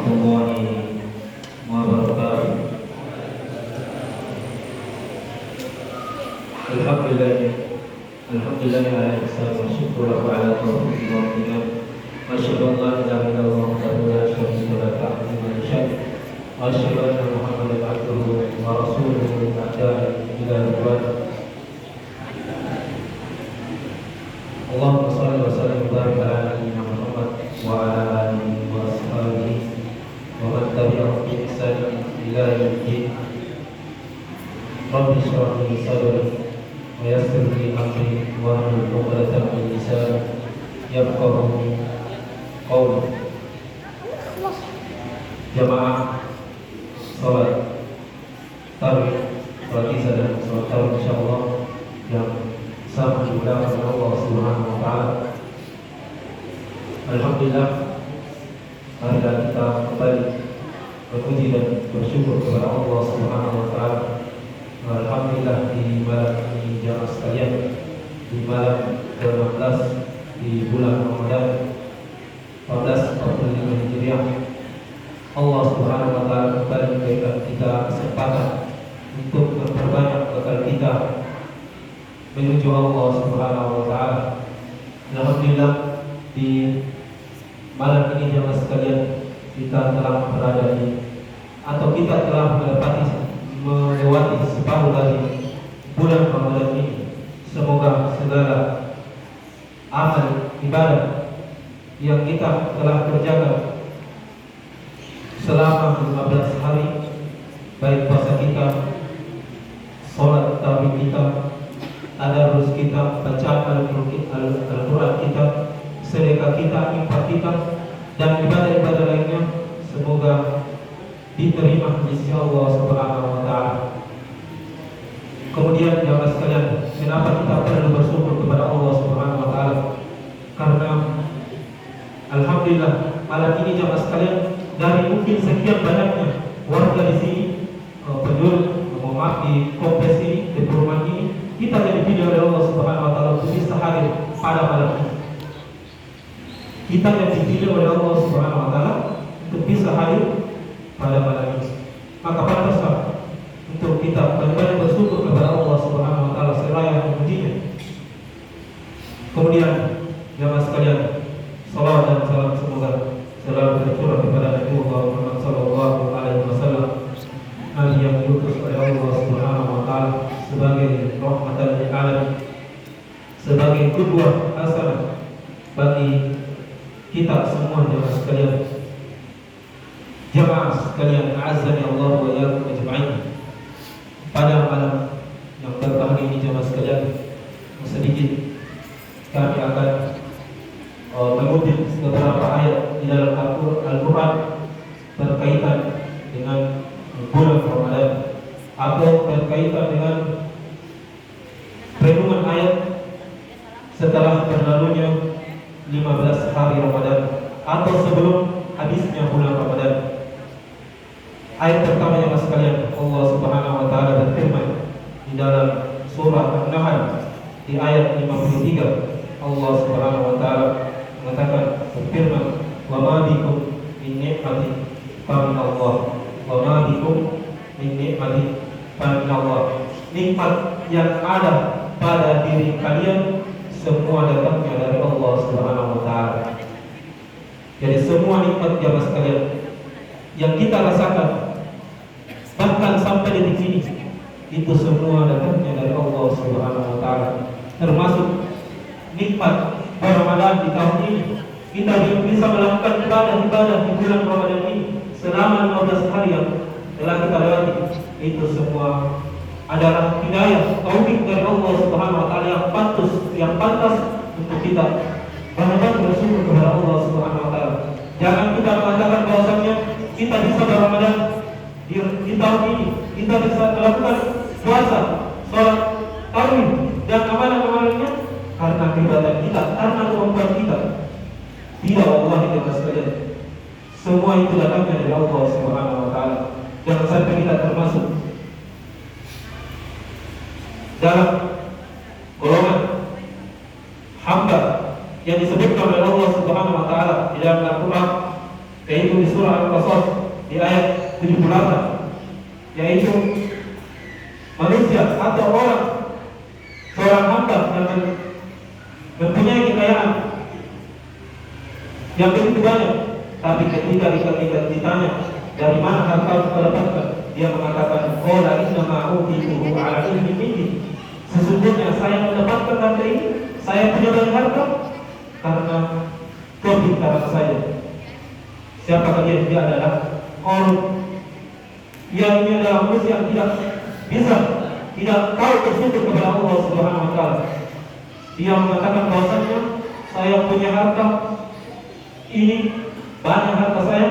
warahmatullahi wabarakatuh. Alhamdulillah ala ihsan wa syukur ala taufiq wa hidayah. Wa asyhadu an la ilaha illallah wahdahu la syarika lahu ta'ala syarika. Wa asyhadu anna Muhammadan abduhu wa rasuluhu ada'i ila ridwan. Allahumma shalli wa sallim wa barik ala nabiyyina Muhammad wa ala alihi wa ashabihi wa man tabi'ahum bi ihsan ila yaumil. Rabbi shrah li sadri wa yassir li amri wahlul 'uqdatam min lisani yafqahu qawli. Jamaah salat tarawih, salat isya dan salat tarawih insyaallah yang sama dimuliakan oleh Allah Subhanahu wa taala. Alhamdulillah, marilah kita kembali memuji dan bersyukur kepada Allah Subhanahu wa taala. Alhamdulillah, di malam ini jamaah sekalian, di malam ke-16 di bulan Ramadan 1445 Hijriah, Allah Subhanahu wa taala kembali memberikan kita kesempatan untuk memperbanyak bekal kita menuju Allah Subhanahu wa taala. Alhamdulillah, di malam ini jemaah sekalian, kita telah berada di atau kita telah melewati separuh dari bulan Ramadan ini. Semoga segala amal ibadah yang kita telah kerjakan selama 15 hari, baik puasa kita, sholat tarawih kita, tadarus kita, bacaan Al-Quran kita, sedekah kita, infak kita, dan ibadah-ibadah lainnya, semoga diterima di sisi Allah Subhanahu wa taala. Kemudian jamaah sekalian, kenapa kita perlu bersyukur kepada Allah Subhanahu wa taala? Karena alhamdulillah, malam ini jamaah sekalian, dari mungkin sekian banyaknya warga di sini, penduduk di kompleks ini, di perumahan ini, kita yang dipilih oleh Allah Subhanahu wa taala untuk bisa hadir pada malam ini. Kita yang dipilih oleh Allah Subhanahu wa taala untuk bisa hadir pada malam ini. Maka pantaslah untuk kita benar-benar bersyukur kepada Allah Subhanahu wa taala seraya memujinya. Kemudian jamaah sekalian, salawat dan salam semoga selalu tercurah kepada Nabi Muhammad sallallahu alaihi wasallam, Nabi yang diutus oleh Allah Subhanahu wa taala sebagai rahmatan lil alamin, sebagai qudwah hasanah bagi kita semua jemaah sekalian. Jemaah sekalian, a'azzani Allah wa iyyakum ajma'in. Pada malam yang berbahagia ini jemaah sekalian, sedikit kami akan mengutip beberapa ayat di dalam Al-Quran berkaitan dengan bulan Ramadan atau berkaitan dengan renungan ayat setelah berlalunya 15 hari Ramadan atau sebelum habisnya bulan Ramadan. Ayat pertama yang sekalian, Allah Subhanahu wa taala berfirman di dalam surah An-Nahl di ayat 53. Allah Subhanahu wa taala mengatakan, berfirman, "Wa ma bikum min ni'matin fa min Allah." Wa ma bikum min ni'matin fa min Allah. Nikmat yang ada pada diri kalian semua datangnya dari Allah Subhanahu wa taala. Jadi semua nikmat jamaah sekalian yang kita rasakan bahkan sampai detik ini, itu semua datangnya dari Allah Subhanahu wa taala. Termasuk nikmat Ramadan di tahun ini, kita bisa melakukan ibadah-ibadah di bulan Ramadan ini selama 15 hari yang telah kita lewati. Itu semua adalah hidayah, taufik dari Allah Subhanahu wa taala yang pantas untuk kita benar-benar bersyukur kepada Allah Subhanahu wa taala. Jangan kita mengatakan bahwasanya kita bisa berRamadan di tahun ini, kita bisa melakukan puasa, sholat tarawih dan amalan-amalannya karena keibadatan kita, karena kemampuan kita. Tidak, Allah itu sekalian. Semua itu datangnya dari Allah Subhanahu wa taala. Jangan sampai kita termasuk dalam golongan hamba yang disebutkan oleh Allah Subhanahu wa taala di dalam Al-Qur'an, yaitu di surah surah Al-Qasas di ayat 78, yaitu manusia atau orang, seorang hamba yang mempunyai kekayaan yang begitu banyak, tapi ketika ditanya dari mana harta kau dapatkan, dia mengatakan, qala inna ma utituhu ala ilmin indi. Sesungguhnya saya mendapatkan harta ini, saya punya banyak harta karena kepintaran saya. Siapakah dia? Dia adalah orang yang ini adalah manusia yang tidak bisa, tidak tahu bersyukur kepada Allah Subhanahu wa taala. Dia mengatakan bahwasanya saya punya harta ini, banyak harta saya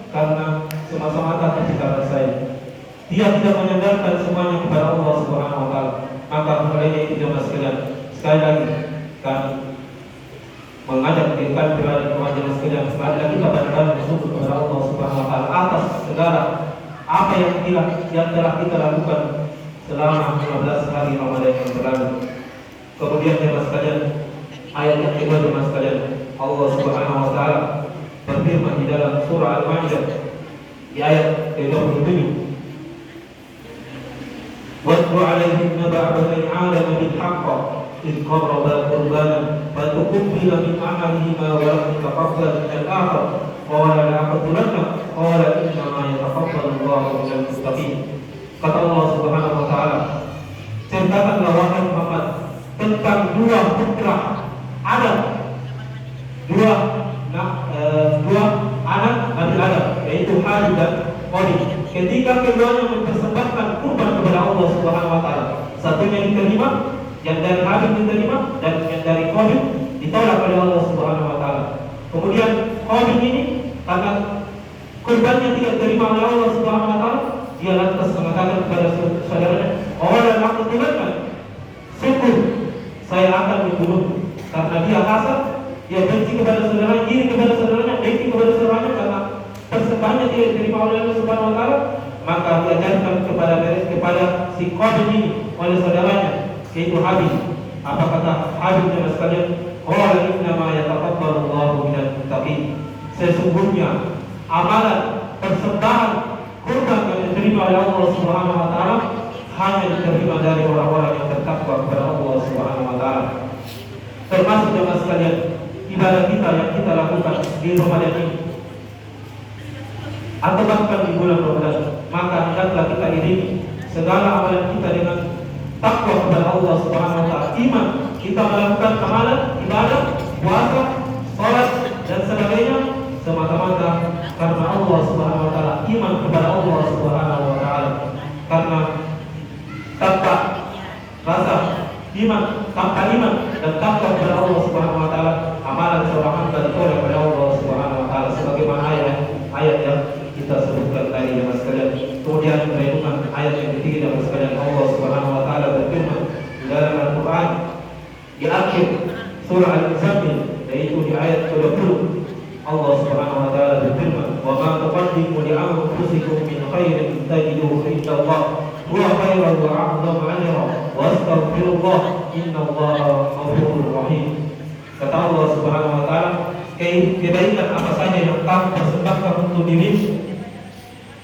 karena semata-mata kepintaran saya. Dia tidak menyandarkan semuanya kepada Allah Subhanahu wa taala. Maka mulainya itu jemaah sekalian, sekali lagi kami mengajak kalian berada di jemaah sekalian, sekali lagi kita benar-benar bersyukur kepada Allah Subhanahu wa taala atas segala apa yang telah kita lakukan selama 15 hari Ramadan yang berlalu. Kemudian jemaah sekalian, ayat yang kedua jemaah sekalian, Allah Subhanahu wa taala berfirman di dalam surah Al-Maidah di ayat ke-27, وَاتْلُ عَلَيْهِمْ نَبَأَ بَنِي آدَمَ بِالْحَقِّ إِذْ قَرَّبَا قُرْبَانًا فَتُقُبِّلَ مِنْ أَحَدِهِمَا وَلَمْ يُتَقَبَّلْ مِنَ الْآخَرِ قَالَ لَأَقْتُلَنَّكَ قَالَ إِنَّمَا يَتَقَبَّلُ اللَّهُ مِنَ الْمُتَّقِينَ. Kata Allah Subhanahu wa taala, ceritakanlah wahai Muhammad tentang dua putra Adam, dua anak Nabi Adam, yaitu Habil dan Qabil. Ketika keduanya mempersembahkan kurban kepada Allah Subhanahu wa taala, satunya diterima, yang dari Habil diterima, dan yang dari Qabil ditolak oleh Allah Subhanahu wa taala. Kemudian Qabil ini karena kurbannya tidak diterima oleh Allah Subhanahu wa taala, dia lantas mengatakan kepada saudaranya, "Awalan aku tulankan, sungguh saya akan membunuh." Karena dia kasar, dia benci kepada saudaranya, iri kepada saudaranya, benci kepada saudaranya karena persembahannya tidak diterima oleh Allah Subhanahu wa taala, maka diajarkan kepada si Qabil ini oleh saudaranya, yaitu Habil. Apa kata Habil jemaah sekalian? Qala innama yataqabbalu Allahu minal muttaqin. Sesungguhnya amalan persembahan kurban yang diterima oleh Allah Subhanahu wa taala hanya diterima dari orang-orang yang bertakwa kepada Allah Subhanahu wa taala. Termasuk jemaah sekalian, ibadah kita yang kita lakukan di Ramadan ini atau bahkan di bulan Ramadan, maka hendaklah kita iringi segala amalan kita dengan takwa kepada Allah Subhanahu wa taala. Iman, kita melakukan amalan, ibadah, puasa, salat dan sebagainya semata-mata karena Allah Subhanahu wa taala, iman kepada Allah Subhanahu wa taala. Karena tanpa rasa iman, tanpa iman dan takwa kepada Allah Subhanahu wa taala, amalan seorang hamba ditolak oleh Allah Subhanahu wa taala, sebagaimana ayat yang kita sebutkan tadi jemaah sekalian. Kemudian perhubungan ayat yang ketiga jemaah sekalian, Allah Subhanahu wa taala berfirman di dalam Al-Qur'an di akhir surah Al-Muzammil, yaitu di ayat ke-20, Allah Subhanahu wa taala berfirman, "Wa ma tuqaddimu li anfusikum min khairin tajiduhu indallah huwa khairan wa a'zamu ajran wa astaghfirullah innallaha ghafurur rahim." Kata Allah Subhanahu wa taala, kebaikan apa saja yang kamu persembahkan untuk dirimu,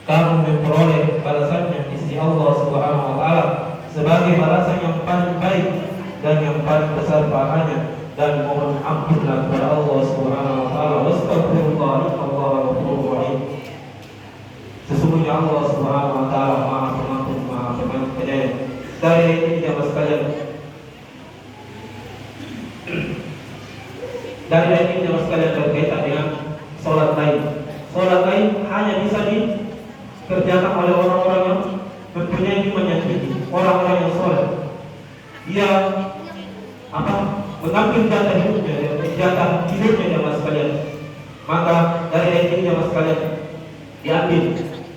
kamu memperoleh balasannya di sisi Allah Subhanahu wa taala sebagai balasan yang paling baik dan yang paling besar pahalanya, dan mohon ampunlah kepada Allah Subhanahu wa taala. Wastaghfirullah innallaha ghafurur rahim. Sesungguhnya Allah Subhanahu wa taala Maha Pengampun, Maha Penyayang. Dari ini jemaah sekalian, dari ayat ini jemaah sekalian berkaitan dengan sholat lain. Sholat lain hanya bisa dikerjakan oleh orang-orang yang mempunyai iman yang tinggi, orang-orang yang sholat. Dia mengambil jatah hidupnya jemaah sekalian. Maka dari ayat ini jemaah sekalian diambil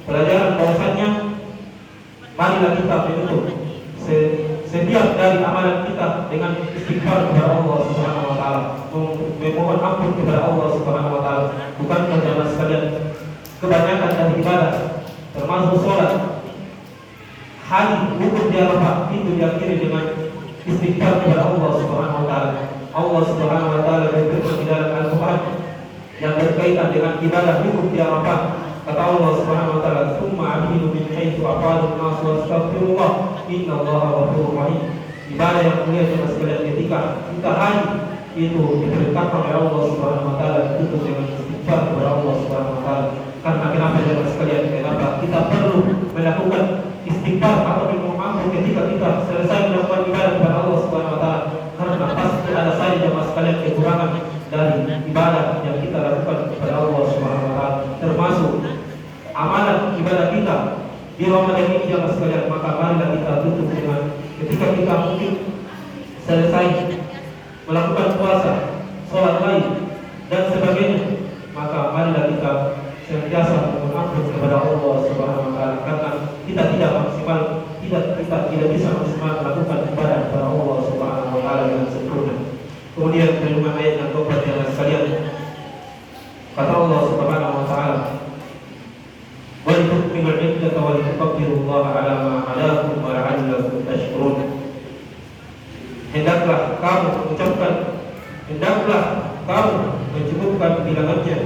pelajaran bahwasannya marilah kita menutup setiap dari amalan kita dengan istighfar kepada Allah Subhanahu wa taala, memohon ampun kepada Allah Subhanahu wa taala. Bukankah jemaah sekalian kebanyakan dari ibadah termasuk sholat hari wukuf di Arafah itu diakhiri dengan istighfar kepada Allah Subhanahu wa taala. Allah Subhanahu wa taala berfirman di dalam Al-Qur'an yang berkaitan dengan ibadah wukuf di Arafah, Kata Allah Subhanahu wa taala, "Tsumma abidu min haitsu afadu an-nas wastaghfirullah, innallaha ghafurur rahim." Ibadah yang mulia jemaah sekalian, ketika kita haji itu diperintahkan oleh Allah Subhanahu wa taala itu dengan istighfar kepada Allah Subhanahu wa taala. Karena kenapa jemaah sekalian? Kenapa kita perlu melakukan istighfar atau memohon ketika kita selesai melakukan ibadah kepada Allah Subhanahu wa taala? Karena pasti ada saja jemaah sekalian kekurangan dari ibadah yang kita lakukan kepada Allah Subhanahu wa taala, termasuk amalan ibadah kita di Ramadan ini jemaah sekalian. Maka marilah kita tutup dengan ketika kita mungkin selesai melakukan puasa, sholat lain dan sebagainya, maka marilah kita senantiasa memohon ampun kepada Allah Subhanahu wa taala, karena kita tidak maksimal, kita tidak bisa maksimal melakukan ibadah kepada Allah Subhanahu wa taala dengan sempurna. Kemudian kandungan ayat yang keempat yang sekalian, kata Allah Subhanahu wa taala, "Wa litukmilul iddata wa litukabbirullaha 'ala ma 'adakum wa la'allakum tashkurun." Hendaklah kamu mengucapkan, hendaklah kamu mencukupkan bilangannya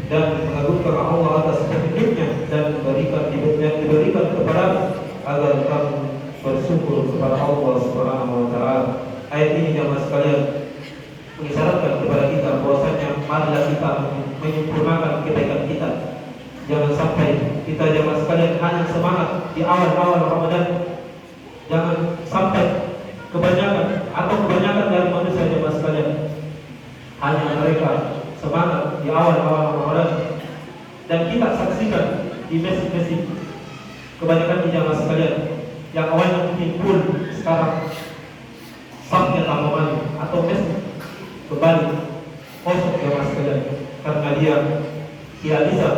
dan mengagungkan Allah atas petunjuknya dan diberikan kepada agar kamu bersyukur kepada Allah Subhanahu wa taala. Ayat ini jemaah sekalian mengisyaratkan kepada kita bahwasanya marilah kita menyempurnakan kebaikan kita. Jangan sampai kita jemaah sekalian hanya semangat di awal-awal Ramadan. Jangan sampai kebanyakan dari manusia jemaah sekalian hanya mereka semangat di awal-awal Ramadan, dan kita saksikan di masjid-masjid kebanyakan jemaah sekalian yang awalnya mungkin full, sekarang safnya tambah banyak atau masjid kembali kosong jemaah sekalian, karena dia tidak bisa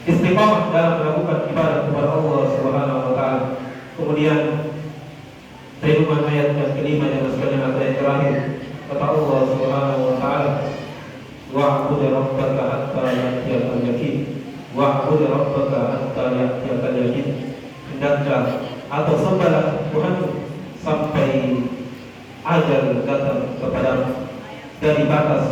istiqamah dalam melakukan ibadah kepada Allah Subhanahu wa taala. Kemudian firman ayat yang kelima yang sekalian atau yang terakhir, kata Allah Subhanahu wa taala, "Wa'bud rabbaka hatta ya'tiyakal yaqin." Wa'bud rabbaka hatta ya'tiyakal yaqin. Hendaklah atau sembahlah Tuhanmu sampai ajal datang kepadamu. Dari batas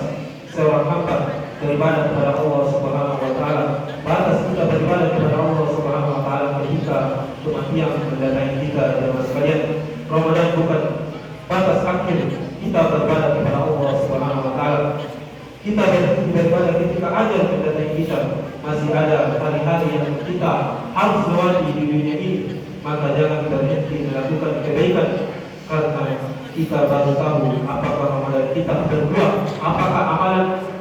seorang hamba beribadah kepada Allah Subhanahu wa taala, batas kita beribadah kepada Allah Subhanahu wa taala ketika kematian mendatangi kita jemaah sekalian. Ramadan bukan batas akhir kita beribadah kepada Allah Subhanahu wa taala. Kita beribadah ketika ajal mendatangi kita. Masih ada hari-hari yang kita harus lewati di dunia ini, maka jangan berhenti melakukan kebaikan, karena kita baru tahu apakah Ramadan kita berbuat, apakah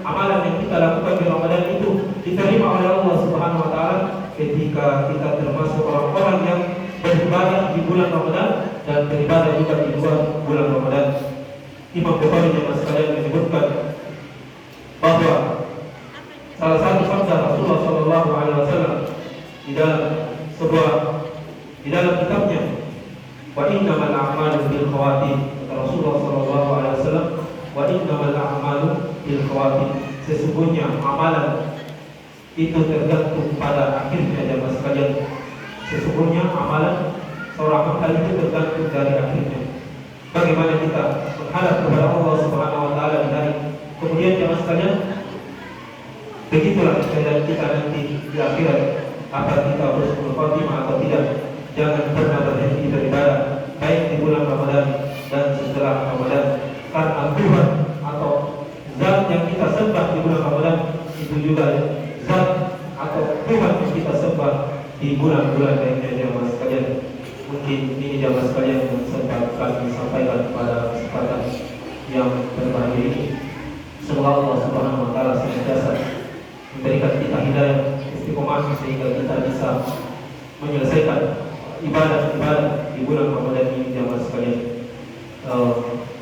amalan yang kita lakukan di Ramadan itu diterima oleh Allah Subhanahu wa taala ketika kita termasuk orang-orang yang beribadah di bulan Ramadan dan beribadah juga di luar bulan Ramadan. Imam Bukhari jemaah sekalian menyebutkan bahwa salah satu sabda Rasulullah Shallallahu Alaihi Wasallam di dalam kitabnya, "Wa innamal a'malu bil khawatim." Rasulullah Shallallahu Alaihi Wasallam, "Wa innamal a'malu bil khawatim." Sesungguhnya amalan itu tergantung pada akhirnya jemaah sekalian. Sesungguhnya amalan seorang hamba itu tergantung dari akhirnya. Bagaimana kita menghadap kepada Allah Subhanahu wa taala di hari kemudian jemaah sekalian, begitulah keadaan kita nanti di akhirat, apa kita husnul khotimah atau tidak. Jangan pernah berhenti beribadah baik di bulan Ramadan dan setelah Ramadan, karena Tuhan atau zat yang kita sembah di bulan Ramadan itu juga zat atau Tuhan yang kita sembah di bulan-bulan lainnya jemaah sekalian. Mungkin ini jemaah sekalian yang sempat kami sampaikan pada kesempatan yang berbahagia ini. Semoga Allah Subhanahu wa taala senantiasa memberikan kita hidayah istiqomah sehingga kita bisa menyelesaikan ibadah di bulan Ramadan ini jemaah sekalian.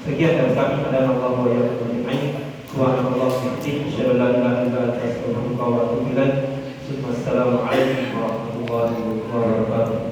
Sekian dari kami, adalah Allah wa ya'lamu ajma'in. Subhanallah wa bihamdihi, asyhadu an la ilaha illa anta, astaghfiruka wa atubu ilaik. Assalamualaikum warahmatullahi wabarakatuh.